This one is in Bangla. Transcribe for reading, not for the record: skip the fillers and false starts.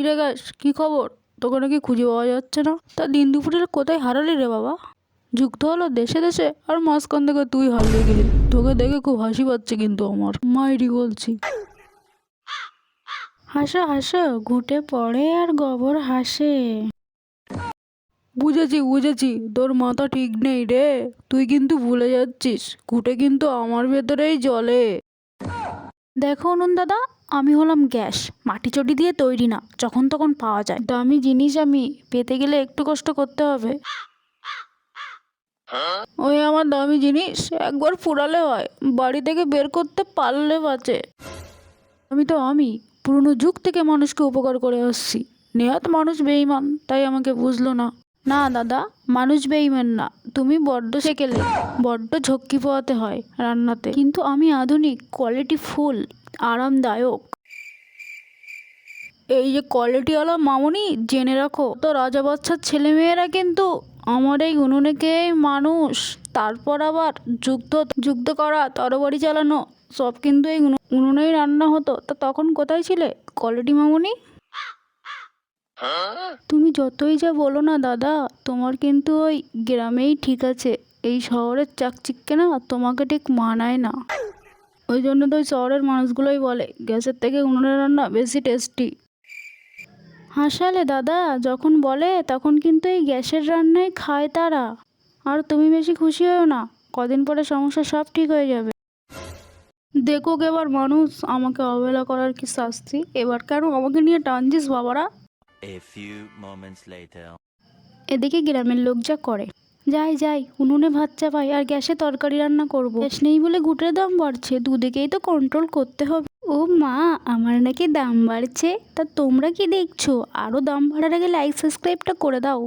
রে গাছ, কি খবর? তোকে নাকি খুঁজে পাওয়া যাচ্ছে না। তা দিন দুপুরের কোথায় হারালি রে বাবা? যুক্ত হলো দেশে দেশে, আর মাঝখান থেকে তুই হারিয়ে গেলি। তোকে দেখে খুব হাসি পাচ্ছে কিন্তু আমার, মাইরি বলছি। হাসো হাসো, ঘুটে পড়ে আর গোবর হাসে। বুঝেছি বুঝেছি, তোর মাথা ঠিক নেই রে। তুই কিন্তু ভুলে যাচ্ছিস, ঘুটে কিন্তু আমার ভেতরেই জ্বলে। দেখো অরুণ দাদা, আমি হলাম গ্যাস, মাটি চটি দিয়ে তৈরি না, যখন তখন পাওয়া যায়। দামি জিনিস আমি পেতে গেলে একটু কষ্ট করতে হবে। ওই আমার দামি জিনিস একবার ফুরালে হয়, বাড়ি থেকে বের করতে পারলে বাঁচে। আমি পুরনো যুগ থেকে মানুষকে উপকার করে আসছি। নেহাত মানুষ বেঈমান, তাই আমাকে বুঝলো না। না দাদা, মানুষ বেঈমান না, তুমি বড্ড সেকেলে, বড্ড ঝক্কি পোয়াতে হয় রান্নাতে। কিন্তু আমি আধুনিক, কোয়ালিটি ফুল, আরামদায়ক। এই যে কোয়ালিটিওয়ালা মামুনি, জেনে রাখো তো রাজা বাচ্চার ছেলেমেয়েরা কিন্তু আমার এই উনুনেকেই মানুষ। তারপর আবার যুদ্ধ যুদ্ধ করা, তরবারি চালানো, সব কিন্তু এই উনুনেই রান্না হতো। তা তখন কোথায় ছিলে কোয়ালিটি মামুনি? তুমি যতই যা বলো না দাদা, তোমার কিন্তু ওই গ্রামেই ঠিক আছে। এই শহরের চাকচিক্যে না তোমাকে ঠিক মানায় না। ওই জন্য তো ওই শহরের মানুষগুলোই বলে গ্যাসের থেকে উনুনের রান্না বেশি টেস্টি। হাসালে দাদা, যখন বলে তখন কিন্তু এই গ্যাসের রান্নাই খায় তারা। আর তুমি বেশি খুশি হও না, কদিন পরে সমস্যা সব ঠিক হয়ে যাবে। দেখুক এবার মানুষ আমাকে অবহেলা করার কি শাস্তি। এবার কেন আমাকে নিয়ে টানছিস বাবারা? A few moments later. এদিকে গ্রামের লোক যা করে, যাই যাই উনুনে ভাত চাপাই আর গ্যাসে তরকারি রান্না করব। গ্যাস নেই বলে গুটের দাম বাড়ছে, দুদিকেই তো কন্ট্রোল করতে হবে। ও মা, আমার নাকি দাম বাড়ছে? তা তোমরা কি দেখছো? আরও দাম বাড়ার আগে লাইক সাবস্ক্রাইবটা করে দাও।